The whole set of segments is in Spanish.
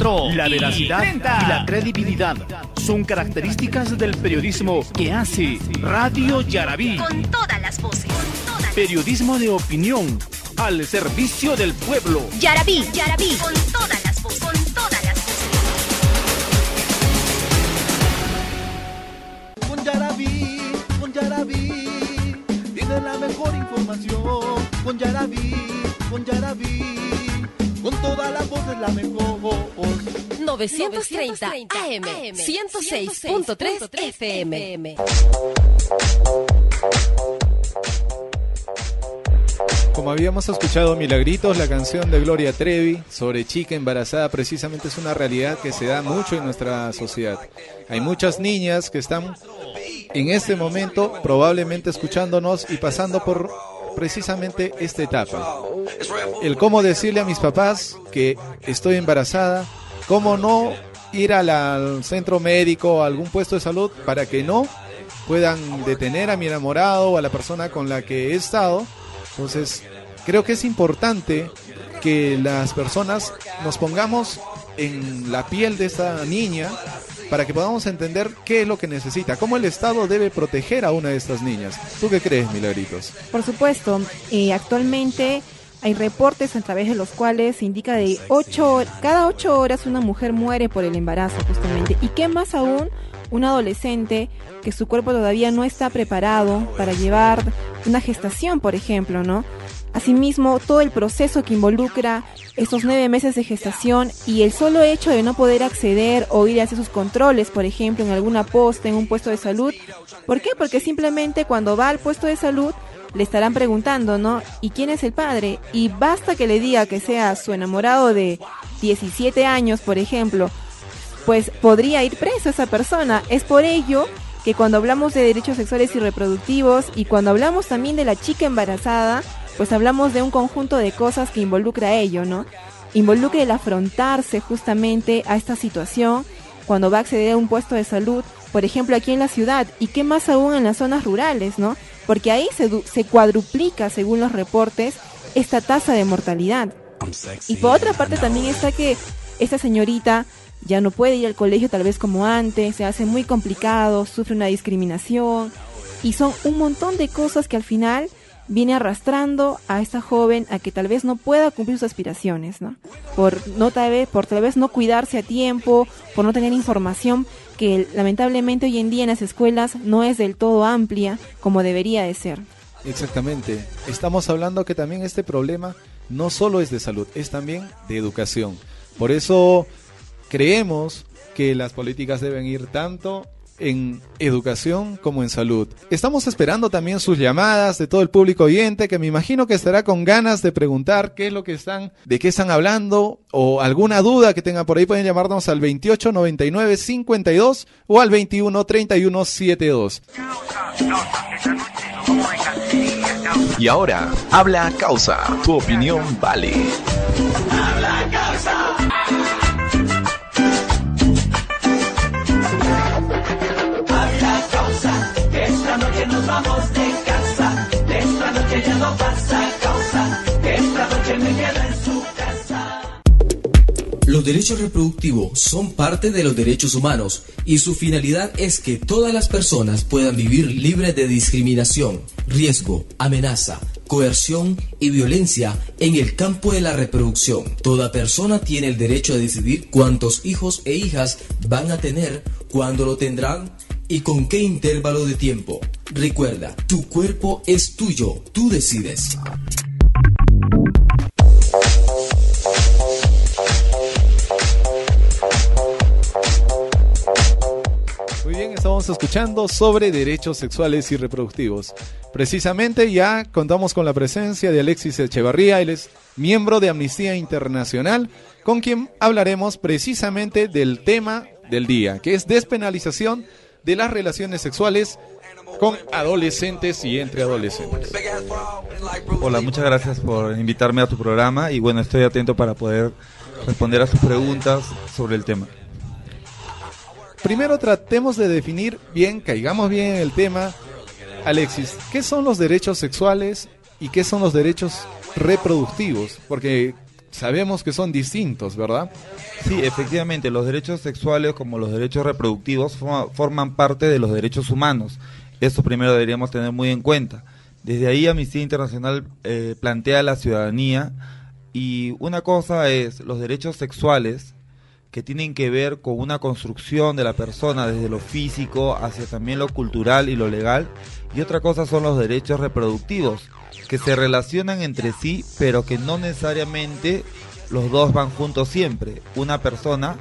centro. La veracidad y la credibilidad son características del periodismo que hace Radio Yarabí. Con todas las voces. Periodismo de opinión al servicio del pueblo. Yarabí, Yarabí, con todas las voces. Con todas las voces. Con Yarabí, tiene la mejor información. Con Yarabí, con todas las voces la mejor. 930 AM, 106.3 FM. Como habíamos escuchado Milagritos, la canción de Gloria Trevi sobre chica embarazada, precisamente es una realidad que se da mucho en nuestra sociedad. Hay muchas niñas que están en este momento probablemente escuchándonos y pasando por precisamente esta etapa. El cómo decirle a mis papás que estoy embarazada, cómo no ir al centro médico o a algún puesto de salud para que no puedan detener a mi enamorado o a la persona con la que he estado. Entonces, creo que es importante que las personas nos pongamos en la piel de esta niña para que podamos entender qué es lo que necesita, cómo el Estado debe proteger a una de estas niñas. ¿Tú qué crees, Milagritos? Por supuesto, actualmente hay reportes a través de los cuales se indica de cada 8 horas una mujer muere por el embarazo, justamente. Y qué más aún, un adolescente que su cuerpo todavía no está preparado para llevar una gestación, por ejemplo, ¿no? Asimismo, todo el proceso que involucra estos 9 meses de gestación y el solo hecho de no poder acceder o ir a hacer sus controles, por ejemplo, en alguna posta, en un puesto de salud. ¿Por qué? Porque simplemente cuando va al puesto de salud le estarán preguntando, ¿no? ¿Y quién es el padre? Y basta que le diga que sea su enamorado de 17 años, por ejemplo, pues podría ir preso esa persona. Es por ello que cuando hablamos de derechos sexuales y reproductivos y cuando hablamos también de la chica embarazada, pues hablamos de un conjunto de cosas que involucra ello, ¿no? Involucra el afrontarse justamente a esta situación cuando va a acceder a un puesto de salud, por ejemplo aquí en la ciudad, y qué más aún en las zonas rurales, ¿no? Porque ahí se cuadruplica, según los reportes, esta tasa de mortalidad. Y por otra parte también está que esta señorita ya no puede ir al colegio tal vez como antes, se hace muy complicado, sufre una discriminación, y son un montón de cosas que al final viene arrastrando a esta joven a que tal vez no pueda cumplir sus aspiraciones, ¿no? Por tal vez no cuidarse a tiempo, por no tener información que lamentablemente hoy en día en las escuelas no es del todo amplia como debería de ser. Exactamente. Estamos hablando que también este problema no solo es de salud, es también de educación. Por eso creemos que las políticas deben ir tanto en educación como en salud. Estamos esperando también sus llamadas de todo el público oyente, que me imagino que estará con ganas de preguntar de qué están hablando, o alguna duda que tengan por ahí. Pueden llamarnos al 28 99 52 o al 21 31 72. Y ahora, habla Causa, tu opinión vale. Habla Causa. Esta noche nos vamos de casa, esta noche ya no pasa causa, esta noche me quedo en su casa. Los derechos reproductivos son parte de los derechos humanos y su finalidad es que todas las personas puedan vivir libres de discriminación, riesgo, amenaza, coerción y violencia en el campo de la reproducción. Toda persona tiene el derecho a decidir cuántos hijos e hijas van a tener, cuándo lo tendrán y con qué intervalo de tiempo. Recuerda, tu cuerpo es tuyo, tú decides. Muy bien, estamos escuchando sobre derechos sexuales y reproductivos. Precisamente ya contamos con la presencia de Alexis Echevarría, él es miembro de Amnistía Internacional, con quien hablaremos precisamente del tema del día, que es despenalización de las relaciones sexuales con adolescentes y entre adolescentes. Hola, muchas gracias por invitarme a tu programa y bueno, estoy atento para poder responder a sus preguntas sobre el tema. Primero tratemos de definir bien, caigamos bien en el tema. Alexis, ¿qué son los derechos sexuales y qué son los derechos reproductivos? Porque sabemos que son distintos, ¿verdad? Sí, efectivamente, los derechos sexuales como los derechos reproductivos forman parte de los derechos humanos. Eso primero deberíamos tener muy en cuenta. Desde ahí Amnistía Internacional plantea la ciudadanía, y una cosa es los derechos sexuales, que tienen que ver con una construcción de la persona desde lo físico hacia también lo cultural y lo legal, y otra cosa son los derechos reproductivos, que se relacionan entre sí, pero que no necesariamente los dos van juntos siempre. Una persona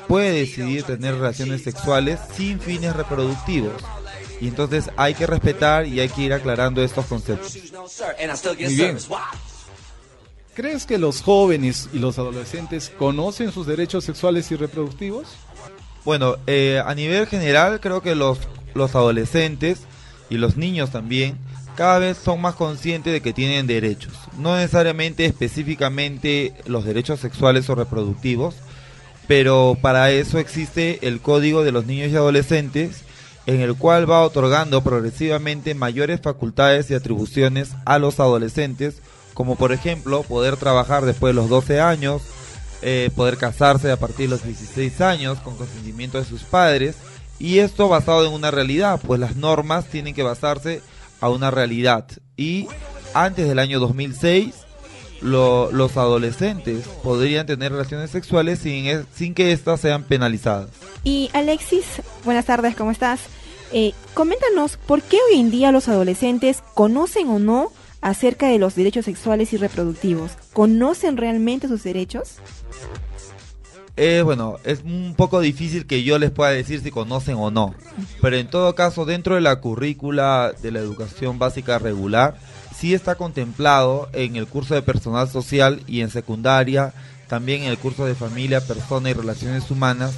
puede decidir tener relaciones sexuales sin fines reproductivos, y entonces hay que respetar y hay que ir aclarando estos conceptos. Muy bien. ¿Crees que los jóvenes y los adolescentes conocen sus derechos sexuales y reproductivos? Bueno, a nivel general creo que los adolescentes y los niños también cada vez son más conscientes de que tienen derechos. No necesariamente específicamente los derechos sexuales o reproductivos, pero para eso existe el Código de los Niños y Adolescentes, en el cual va otorgando progresivamente mayores facultades y atribuciones a los adolescentes, como por ejemplo poder trabajar después de los 12 años, poder casarse a partir de los 16 años con consentimiento de sus padres, y esto basado en una realidad, pues las normas tienen que basarse a una realidad. Y antes del año 2006 los adolescentes podrían tener relaciones sexuales sin que éstas sean penalizadas. Y Alexis, buenas tardes, ¿cómo estás? Coméntanos, ¿por qué hoy en día los adolescentes conocen o no acerca de los derechos sexuales y reproductivos? ¿Conocen realmente sus derechos? Bueno, es un poco difícil que yo les pueda decir si conocen o no, pero en todo caso dentro de la currícula de la educación básica regular sí está contemplado en el curso de personal social y en secundaria, también en el curso de familia, persona y relaciones humanas,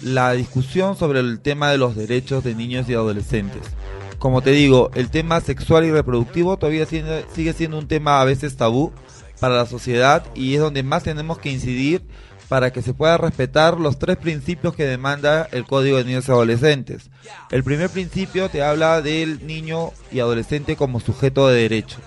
la discusión sobre el tema de los derechos de niños y adolescentes. Como te digo, el tema sexual y reproductivo todavía sigue siendo un tema a veces tabú para la sociedad, y es donde más tenemos que incidir para que se pueda respetar los 3 principios que demanda el Código de Niños y Adolescentes. El primer principio te habla del niño y adolescente como sujeto de derecho.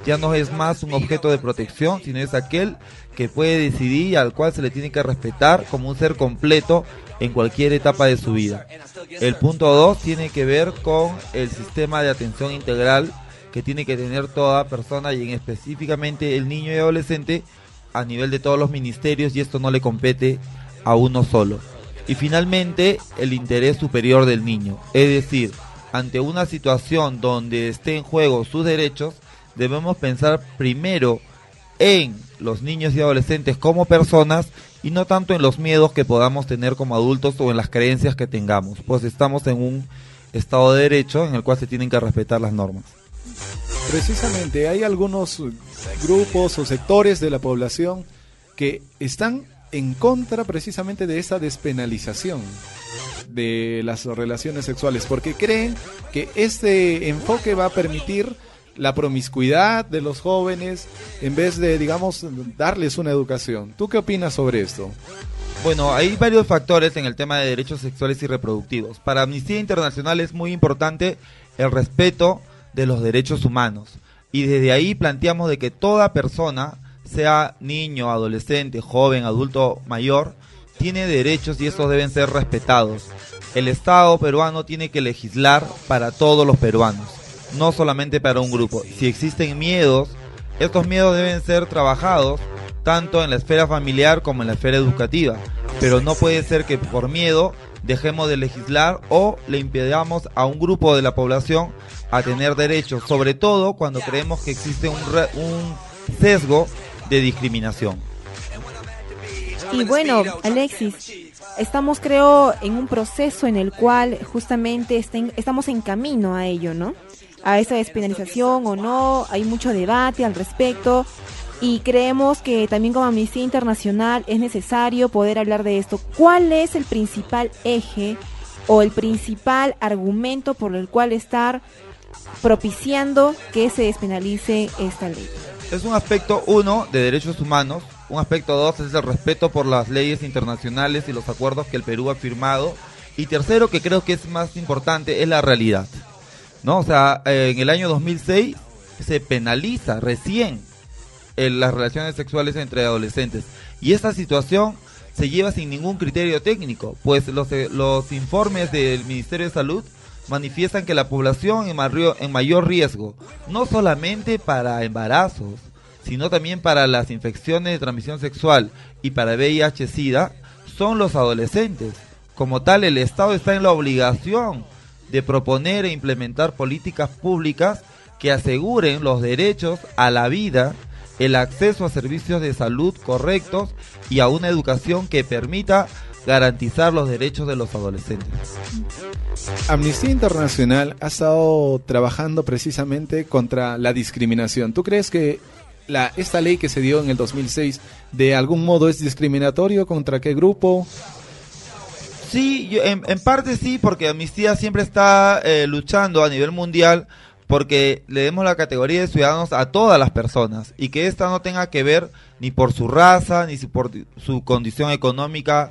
Ya no es más un objeto de protección, sino es aquel que puede decidir y al cual se le tiene que respetar como un ser completo en cualquier etapa de su vida. El punto 2 tiene que ver con el sistema de atención integral que tiene que tener toda persona, y en específicamente el niño y adolescente, a nivel de todos los ministerios, y esto no le compete a uno solo. Y finalmente, el interés superior del niño, es decir, ante una situación donde esté en juego sus derechos, debemos pensar primero en los niños y adolescentes como personas, y no tanto en los miedos que podamos tener como adultos o en las creencias que tengamos, pues estamos en un estado de derecho en el cual se tienen que respetar las normas. Precisamente hay algunos grupos o sectores de la población que están en contra precisamente de esa despenalización de las relaciones sexuales, porque creen que este enfoque va a permitir la promiscuidad de los jóvenes en vez de, digamos, darles una educación. ¿Tú qué opinas sobre esto? Bueno, hay varios factores en el tema de derechos sexuales y reproductivos. Para Amnistía Internacional es muy importante el respeto de los derechos humanos, y desde ahí planteamos de que toda persona, sea niño, adolescente, joven, adulto, mayor, tiene derechos y estos deben ser respetados. El Estado peruano tiene que legislar para todos los peruanos, no solamente para un grupo. Si existen miedos, estos miedos deben ser trabajados tanto en la esfera familiar como en la esfera educativa, pero no puede ser que por miedo dejemos de legislar o le impidamos a un grupo de la población a tener derechos, sobre todo cuando creemos que existe un sesgo de discriminación. Y bueno, Alexis, estamos creo en un proceso en el cual justamente estamos en camino a ello, ¿no? A esa despenalización o no, hay mucho debate al respecto, y creemos que también como Amnistía Internacional es necesario poder hablar de esto. ¿Cuál es el principal eje o el principal argumento por el cual estar propiciando que se despenalice esta ley? Es un aspecto 1 de derechos humanos, un aspecto 2 es el respeto por las leyes internacionales y los acuerdos que el Perú ha firmado, y tercero, que creo que es más importante, es la realidad, ¿no? O sea, en el año 2006 se penaliza recién las relaciones sexuales entre adolescentes. Y esta situación se lleva sin ningún criterio técnico, pues los informes del Ministerio de Salud manifiestan que la población en mayor riesgo, no solamente para embarazos, sino también para las infecciones de transmisión sexual y para VIH-Sida, son los adolescentes. Como tal, el Estado está en la obligación de proponer e implementar políticas públicas que aseguren los derechos a la vida, el acceso a servicios de salud correctos y a una educación que permita garantizar los derechos de los adolescentes. Amnistía Internacional ha estado trabajando precisamente contra la discriminación. ¿Tú crees que esta ley que se dio en el 2006 de algún modo es discriminatorio? ¿Contra qué grupo? Sí, en parte sí, porque Amnistía siempre está luchando a nivel mundial porque le demos la categoría de ciudadanos a todas las personas y que esta no tenga que ver ni por su raza, ni por su condición económica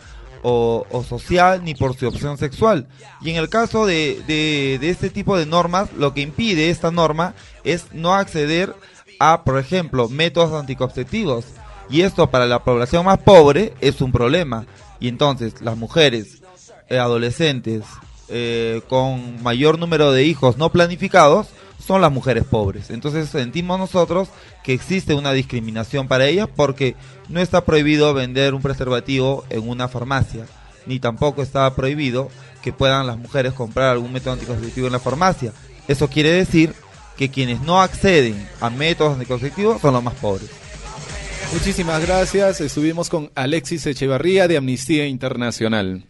o social, ni por su opción sexual. Y en el caso de este tipo de normas, lo que impide esta norma es no acceder a, por ejemplo, métodos anticonceptivos. Y esto para la población más pobre es un problema. Y entonces las mujeres, adolescentes, con mayor número de hijos no planificados, son las mujeres pobres. Entonces sentimos nosotros que existe una discriminación para ellas porque no está prohibido vender un preservativo en una farmacia, ni tampoco está prohibido que puedan las mujeres comprar algún método anticonceptivo en la farmacia. Eso quiere decir que quienes no acceden a métodos anticonceptivos son los más pobres. Muchísimas gracias. Estuvimos con Alexis Echevarría de Amnistía Internacional.